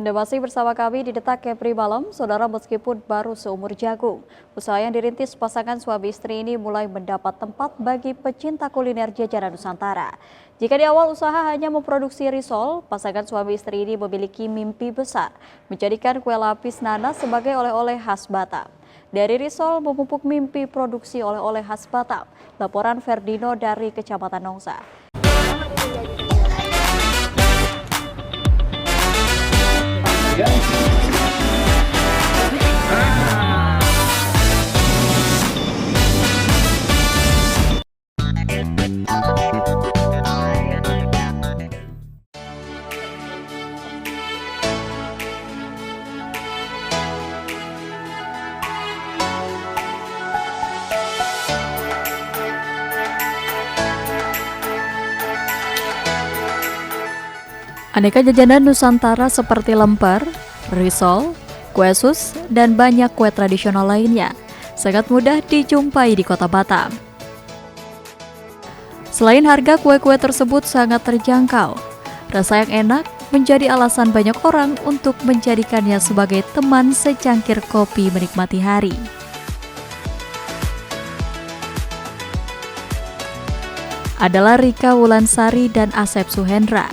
Anda masih bersama kami di Detak Kepri Malam, saudara. Meskipun baru seumur jagung, usaha yang dirintis pasangan suami istri ini mulai mendapat tempat bagi pecinta kuliner jajanan Nusantara. Jika di awal usaha hanya memproduksi risol, pasangan suami istri ini memiliki mimpi besar, menjadikan kue lapis nanas sebagai oleh-oleh khas Batam. Dari risol memupuk mimpi produksi oleh-oleh khas Batam. Laporan Ferdino dari Kecamatan Nongsa. Aneka jajanan Nusantara seperti lemper, risol, kue sus, dan banyak kue tradisional lainnya sangat mudah dijumpai di Kota Batam. Selain harga, kue-kue tersebut sangat terjangkau. Rasa yang enak menjadi alasan banyak orang untuk menjadikannya sebagai teman secangkir kopi menikmati hari. Adalah Rika Wulansari dan Asep Suhendra,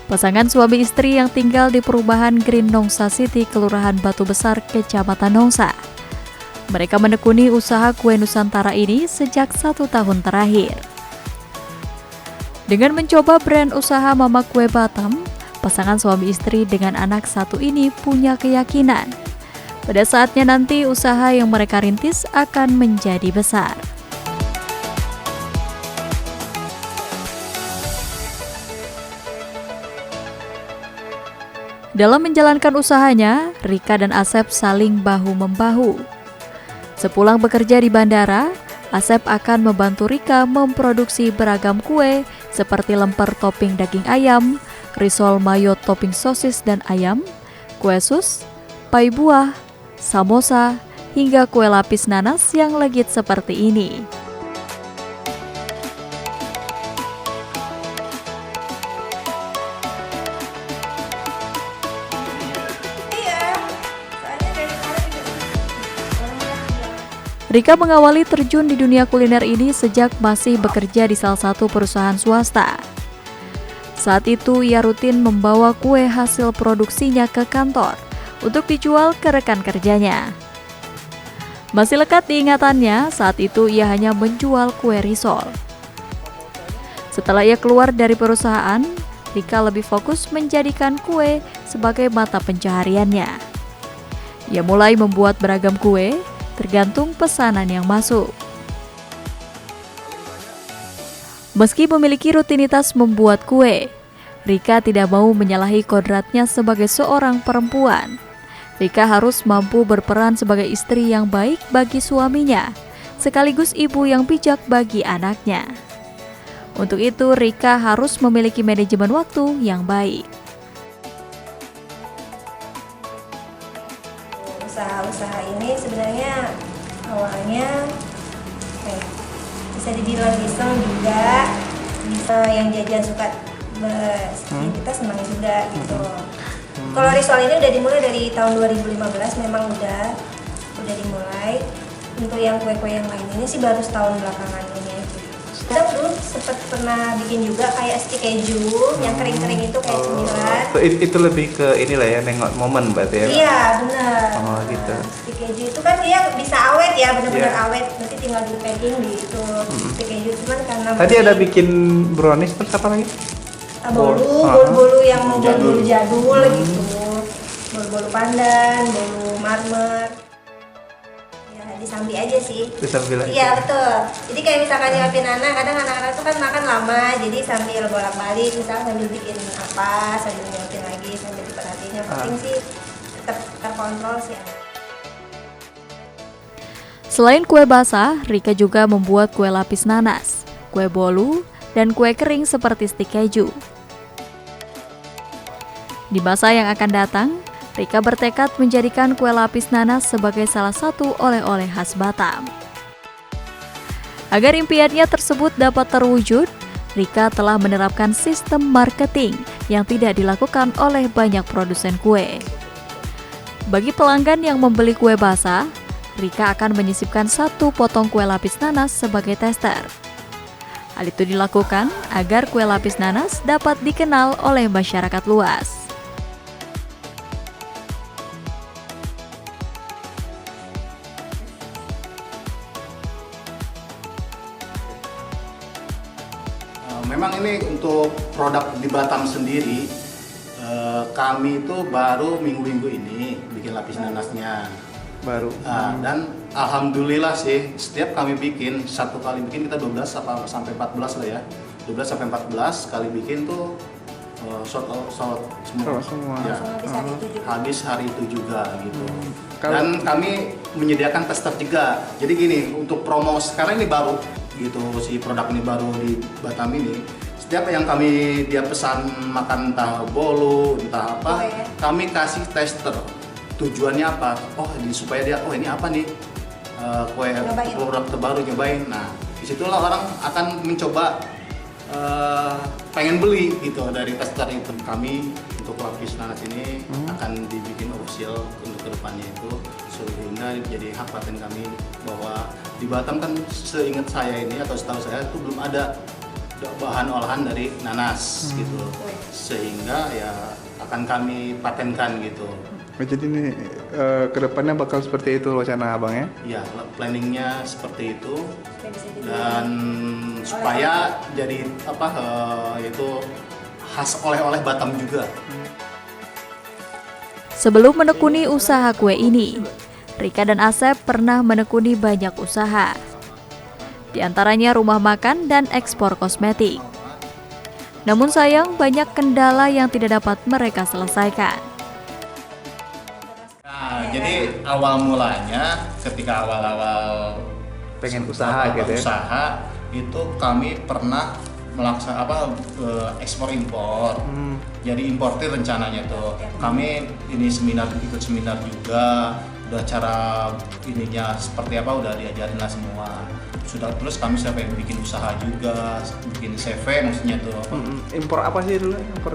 pasangan suami istri yang tinggal di perumahan Green Nongsa City, Kelurahan Batu Besar, Kecamatan Nongsa. Mereka menekuni usaha kue Nusantara ini sejak 1 tahun terakhir. Dengan mencoba brand usaha Mama Kue Batam, pasangan suami istri dengan anak satu ini punya keyakinan pada saatnya nanti usaha yang mereka rintis akan menjadi besar. Dalam menjalankan usahanya, Rika dan Asep saling bahu-membahu. Sepulang bekerja di bandara, Asep akan membantu Rika memproduksi beragam kue seperti lemper topping daging ayam, risol mayo topping sosis dan ayam, kue sus, pai buah, samosa, hingga kue lapis nanas yang legit seperti ini. Rika mengawali terjun di dunia kuliner ini sejak masih bekerja di salah satu perusahaan swasta. Saat itu ia rutin membawa kue hasil produksinya ke kantor untuk dijual ke rekan kerjanya. Masih lekat diingatannya, saat itu ia hanya menjual kue risol. Setelah ia keluar dari perusahaan, Rika lebih fokus menjadikan kue sebagai mata pencahariannya. Ia mulai membuat beragam kue tergantung pesanan yang masuk. Meski memiliki rutinitas membuat kue, Rika tidak mau menyalahi kodratnya sebagai seorang perempuan. Rika harus mampu berperan sebagai istri yang baik bagi suaminya, sekaligus ibu yang bijak bagi anaknya. Untuk itu, Rika harus memiliki manajemen waktu yang baik. Usaha ini sebenarnya awalnya bisa dibilang iseng juga, bisa yang jajan suka kita senang juga gitu. Kalau risol ini udah dimulai dari tahun 2015, memang udah dimulai. Untuk yang kue-kue yang lain ini sih baru setahun belakangan ini aja. Kita dulu sempat pernah bikin juga kayak stick keju yang kering-kering itu kayak cemilan. Itu lebih ke inilah ya, nengok momen berarti ya? Iya benar. Oh gitu. Stick keju itu kan dia bisa awet ya, benar-benar awet. Nanti tinggal di packing gitu. Stick keju cuman karena tadi ada bikin brownies terus apa lagi? Bolu yang bolu jadul gitu. Bolu pandan, bolu marmer. Disambi aja sih. Disambi aja. Iya betul. Jadi kayak misalkan nyuapin anak, kadang anak-anak itu kan makan lama, jadi sambil bolak-balik, misalkan sambil bikin apa, sambil nyuapin lagi, sambil diperhatiin. Yang penting sih tetap terkontrol sih. Selain kue basah, Rika juga membuat kue lapis nanas, kue bolu, dan kue kering seperti stik keju. Di masa yang akan datang, Rika bertekad menjadikan kue lapis nanas sebagai salah satu oleh-oleh khas Batam. Agar impiannya tersebut dapat terwujud, Rika telah menerapkan sistem marketing yang tidak dilakukan oleh banyak produsen kue. Bagi pelanggan yang membeli kue basah, Rika akan menyisipkan 1 potong kue lapis nanas sebagai tester. Hal itu dilakukan agar kue lapis nanas dapat dikenal oleh masyarakat luas. Memang ini untuk produk di Batam sendiri, kami itu baru minggu-minggu ini bikin lapis nanasnya. Baru. Dan alhamdulillah sih, setiap kami bikin, satu kali bikin kita 12 sampai 14 lah ya. 12 sampai 14 kali bikin tuh sold semua. Semua. Ya, Habis hari itu juga. habis hari itu juga gitu. Kalau- Dan kami menyediakan tester juga. Jadi gini, untuk promo sekarang ini baru gitu, si produk ini baru di Batam ini. Setiap yang dia pesan makan entah bolu, entah apa, Kue. kami kasih tester. Tujuannya apa? Oh, supaya dia, oh ini apa nih? Kue Nyobain. produk terbaru nyobain. Nah, disitulah orang akan mencoba pengen beli gitu dari tester itu. Kami untuk lapis nanas ini akan dibikin official untuk kedepannya itu, sehingga jadi hak paten kami bahwa di Batam kan seingat saya ini atau setahu saya itu belum ada bahan olahan dari nanas gitu, sehingga ya akan kami patenkan gitu. Jadi ini kedepannya bakal seperti itu wacana abang ya? Ya, planningnya seperti itu. Supaya bisa jadi Dan supaya jadi apa yaitu khas oleh-oleh Batam juga. Sebelum menekuni usaha kue ini, Rika dan Asep pernah menekuni banyak usaha. Di antaranya rumah makan dan ekspor kosmetik. Namun sayang banyak kendala yang tidak dapat mereka selesaikan. Nah, jadi awal mulanya ketika awal-awal Pengen usaha gitu ya? Usaha itu kami pernah melaksanakan ekspor impor. Jadi importir rencananya tuh. Kami ini ikut seminar juga. Udah cara ininya seperti apa udah diajarin lah semua. Sudah terus kami sampai bikin usaha juga, bikin CV maksudnya tuh. Impor apa sih dulu? Impor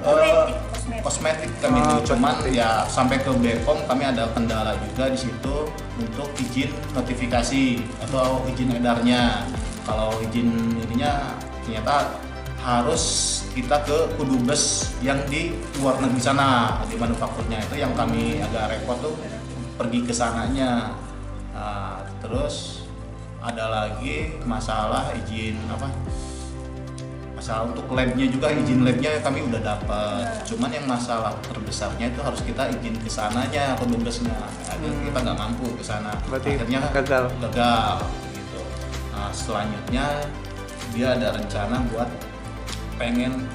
Kosmetik kami itu cuman ya sampai ke BPOM kami ada kendala juga di situ untuk izin notifikasi atau izin edarnya. Kalau izin ininya ternyata harus kita ke Kudubes yang di luar negeri sana, di manufakturnya itu yang kami agak repot tuh pergi ke sananya. Nah, terus ada lagi masalah izin apa? Masalah untuk labnya juga, izin labnya kami udah dapat. Cuman yang masalah terbesarnya itu harus kita izin ke sananya, ke Kudubesnya. Akhirnya kita nggak mampu ke sana. Berarti Akhirnya gagal. gitu. Nah, selanjutnya dia ada rencana buat pengen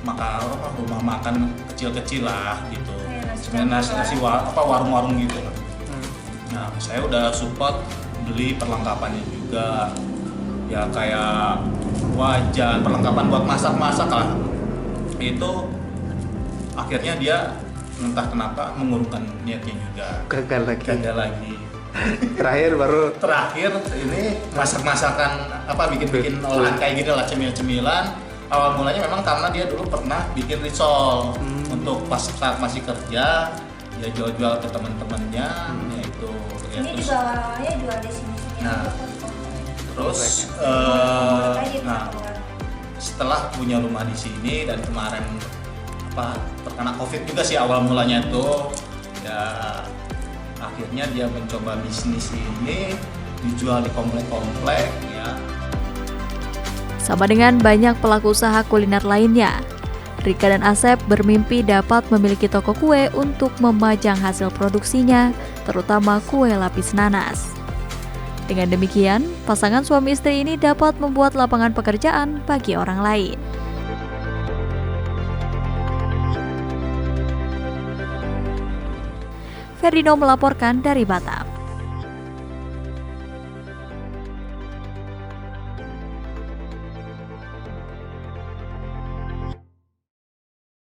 rumah makan kecil-kecil lah gitu. Sebenarnya nasi warung-warung gitu. Nah, saya udah support beli perlengkapannya juga. Ya kayak wajan, perlengkapan buat masak-masak lah. Itu akhirnya dia entah kenapa mengurungkan niatnya juga. Gagal lagi. Terakhir ini masak-masakan bikin olahan kayak gitu lah, cemil-cemilan. Awal mulanya memang karena dia dulu pernah bikin risol untuk pas saat masih kerja, dia jual-jual ke teman-temannya, yaitu ya, ini terus, juga awal-awalnya jual di sini-sini. Nah, terus setelah punya rumah di sini dan kemarin terkena COVID juga sih awal mulanya tuh, ya akhirnya dia mencoba bisnis ini dijual di komplek-komplek ya. Sama dengan banyak pelaku usaha kuliner lainnya, Rika dan Asep bermimpi dapat memiliki toko kue untuk memajang hasil produksinya, terutama kue lapis nanas. Dengan demikian, pasangan suami istri ini dapat membuat lapangan pekerjaan bagi orang lain. Ferdino melaporkan dari Batam.